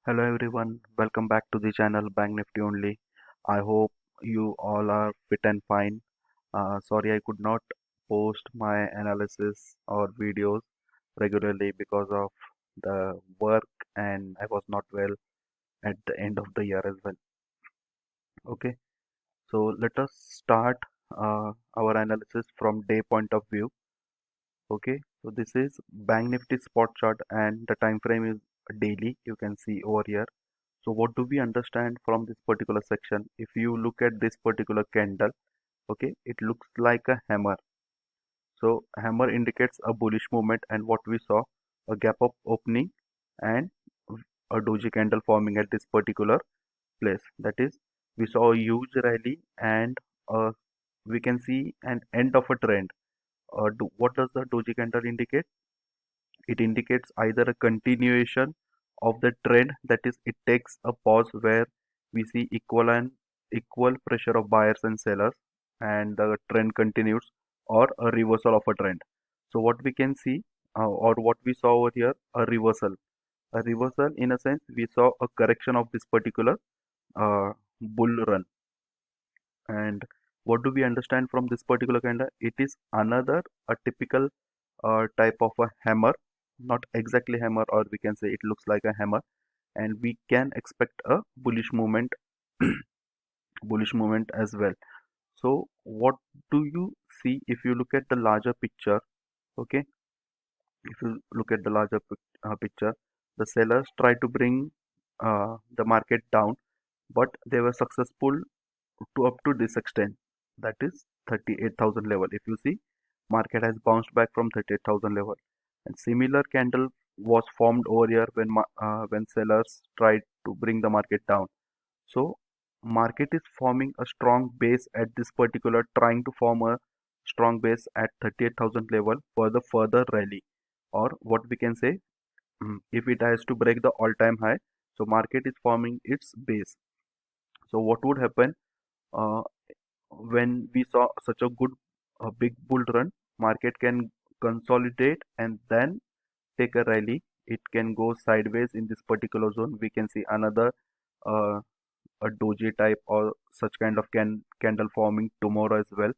Hello everyone, welcome back to the channel Bank Nifty Only. I hope you all are fit and fine. Sorry I could not post my analysis or videos regularly because of the work and I was not well at the end of the year as well. Okay, so let us start our analysis from day point of view. Okay, so this is Bank Nifty spot chart and the time frame is daily. You can see over here. So what do we understand from this particular section? If you look at this particular candle, okay, it looks like a hammer. So hammer indicates a bullish movement, and what we saw, a gap up opening and a doji candle forming at this particular place. That is, we saw a huge rally and we can see an end of a trend. What does the doji candle indicate? It indicates either a continuation of the trend, that is, it takes a pause where we see equal pressure of buyers and sellers, and the trend continues, or a reversal of a trend. So what we can see, or what we saw over here, a reversal. A reversal in a sense, we saw a correction of this particular bull run. And what do we understand from this particular candle? It is another a typical type of a hammer, not exactly hammer, or we can say it looks like a hammer, and we can expect a bullish movement, bullish movement as well. So what do you see if you look at the larger picture? Okay, if you look at the larger picture, the sellers try to bring the market down, but they were successful to up to this extent, that is 38,000 level. If you see, market has bounced back from 38,000 level, and similar candle was formed over here when sellers tried to bring the market down. So market is forming a strong base at this particular, trying to form a strong base at 38,000 level for the further rally, or what we can say, if it has to break the all-time high. So market is forming its base. So what would happen uh, when we saw such a good big bull run? Market can consolidate and then take a rally. It can go sideways in this particular zone. We can see another uh, a doji type or such kind of candle forming tomorrow as well.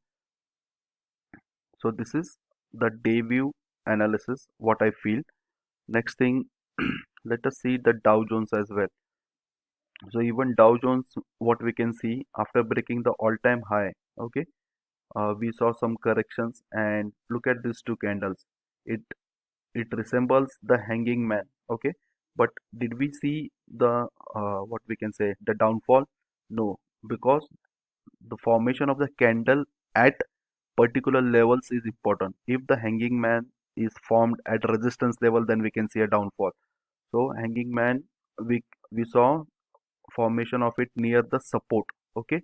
So this is the day view analysis, what I feel. Next thing, let us see the Dow Jones as well. So even Dow Jones, what we can see after breaking the all-time high, okay, we saw some corrections, and look at these two candles. It it resembles the hanging man, okay, but did we see the what we can say, the downfall? No, because the formation of the candle at particular levels is important. If the hanging man is formed at resistance level, then we can see a downfall. So hanging man, we we saw formation of it near the support. Okay,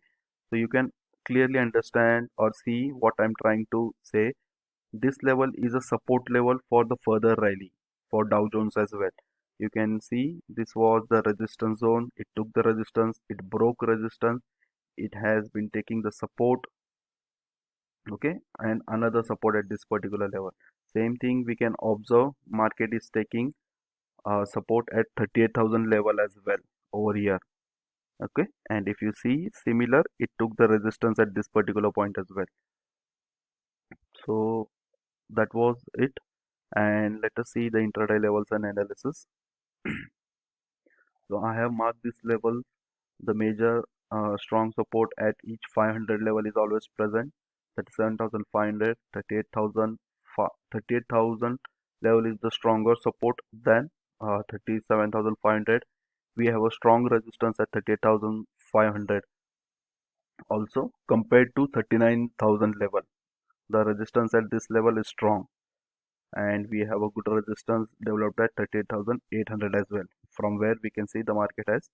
so you can clearly understand or see what I'm trying to say. This level is a support level for the further rally for Dow Jones as well. You can see this was the resistance zone. It took the resistance, it broke resistance, it has been taking the support, okay, and another support at this particular level. Same thing we can observe, market is taking support at 38,000 level as well over here. Okay, and if you see similar, it took the resistance at this particular point as well. So that was it, and let us see the intraday levels and analysis. So I have marked this level. The major strong support at each 500 level is always present. 37,500, 38,000, 38,000 level is the stronger support than 37,500. We have a strong resistance at 38,500 also compared to 39,000 level. The resistance at this level is strong, and we have a good resistance developed at 38,800 as well, from where we can see the market has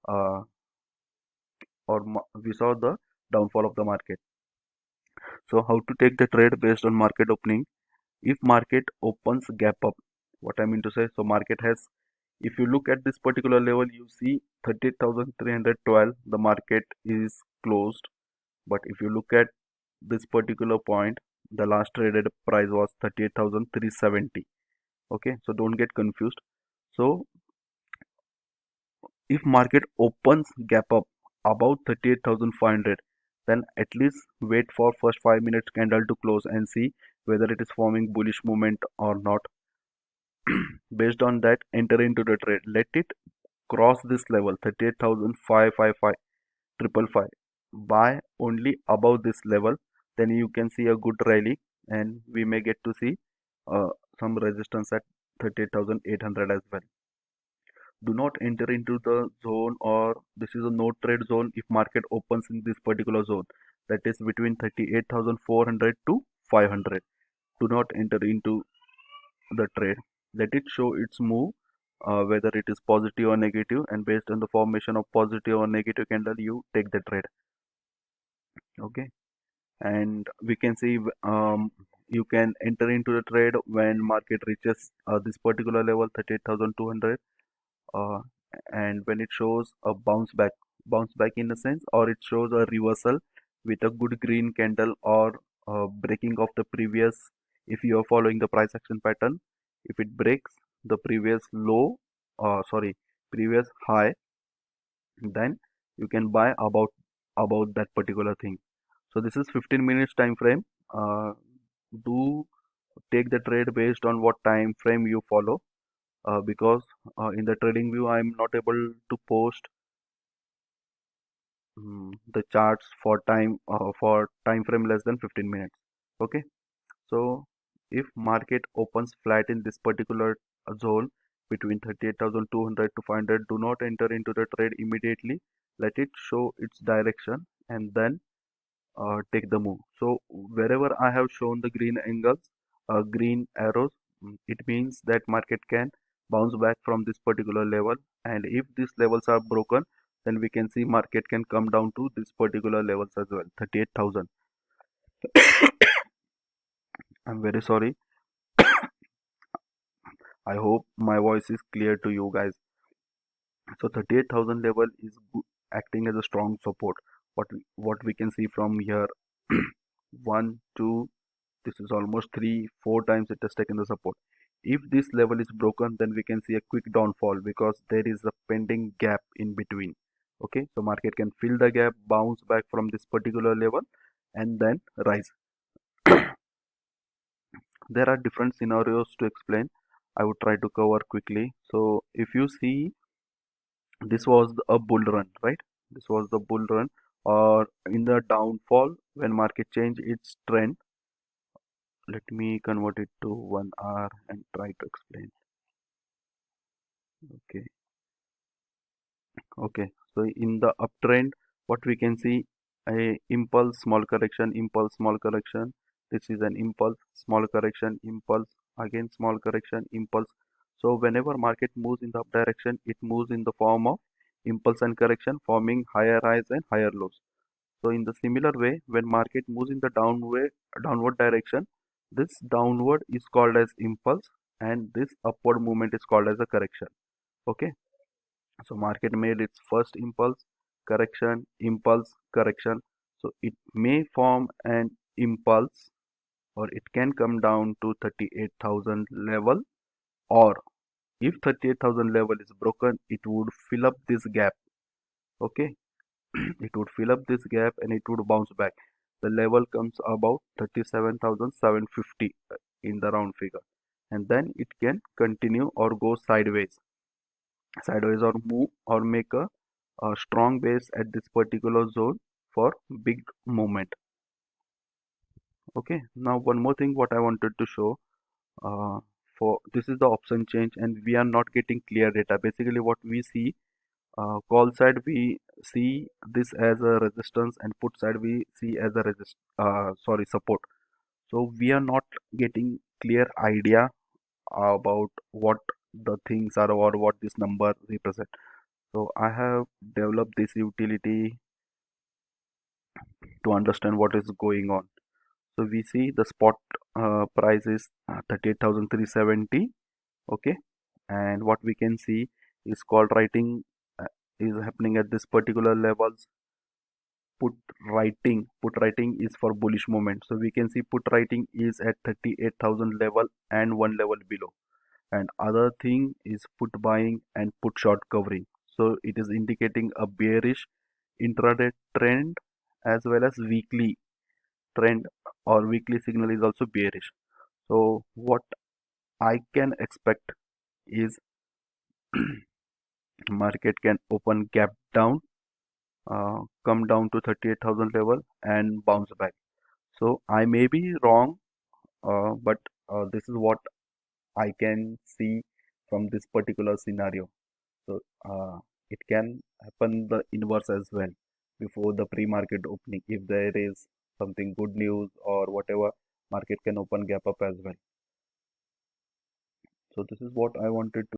uh, we saw the downfall of the market. So how to take the trade based on market opening? If market opens gap up, what I mean to say, so market has, if you look at this particular level, you see 38,312, the market is closed. But if you look at this particular point, the last traded price was 38,370. Okay, so don't get confused. So If market opens gap up about 38,500, then at least wait for first 5 minutes candle to close and see whether it is forming bullish movement or not. Based on that, enter into the trade. Let it cross this level 38,555 555. Buy only above this level, then you can see a good rally, and we may get to see uh, some resistance at 38,800 as well. Do not enter into the zone, or this is a no trade zone if market opens in this particular zone, that is between 38,400 to 500. Do not enter into the trade. Let it show its move, whether it is positive or negative, and based on the formation of positive or negative candle, you take the trade. Okay, and we can see you can enter into the trade when market reaches this particular level 38,200, uh, and when it shows a bounce back in a sense, or it shows a reversal with a good green candle, or breaking of the previous, if you are following the price action pattern, if it breaks the previous low, sorry, previous high, then you can buy about that particular thing. So this is 15 minutes time frame. Do take the trade based on what time frame you follow, because in the trading view I'm not able to post the charts for time frame less than 15 minutes. Okay, so if market opens flat in this particular zone between 38,200 to 500, do not enter into the trade immediately. Let it show its direction and then take the move. So wherever I have shown the green angles, green arrows, it means that market can bounce back from this particular level. And if these levels are broken, then we can see market can come down to this particular levels as well, 38,000. I'm very sorry. I hope my voice is clear to you guys. So 38,000 level is acting as a strong support. What we can see from here, one, two, this is almost three, four times it has taken the support. If this level is broken, then we can see a quick downfall because there is a pending gap in between. Okay, so market can fill the gap, bounce back from this particular level, and then rise. There are different scenarios to explain. I would try to cover quickly. So if you see, this was a bull run, right? This was the bull run, or in the downfall when market change its trend. Let me convert it to 1 hour and try to explain. Okay, okay. So in the uptrend, what we can see, a impulse, small correction, impulse, small correction. This is an impulse, small correction, impulse, again small correction, impulse. So whenever market moves in the up direction, it moves in the form of impulse and correction, forming higher highs and higher lows. So in the similar way, when market moves in the downward direction, this downward is called as impulse, and this upward movement is called as a correction. Okay, so market made its first impulse, correction. So it may form an impulse, or it can come down to 38,000 level, or if 38,000 level is broken, it would fill up this gap. Okay, it would fill up this gap and it would bounce back. The level comes about 37,750 in the round figure, and then it can continue or go sideways, or move or make a strong base at this particular zone for big movement. Okay, now one more thing what I wanted to show, uh, for this is the option change, and we are not getting clear data. Basically what we see, call side we see this as a resistance, and put side we see as a support. So we are not getting clear idea about what the things are or what this number represent. So I have developed this utility to understand what is going on. So we see the spot price is 38,370. Okay, and what we can see is call writing is happening at this particular levels. Put writing is for bullish moment, so we can see put writing is at 38,000 level and one level below, and other thing is put buying and put short covering. So it is indicating a bearish intraday trend as well as weekly trend, or weekly signal is also bearish. So what I can expect is market can open gap down, come down to 38,000 level and bounce back. So I may be wrong, but this is what I can see from this particular scenario. So it can happen the inverse as well before the pre-market opening. If there is something good news or whatever, market can open gap up as well. So this is what I wanted to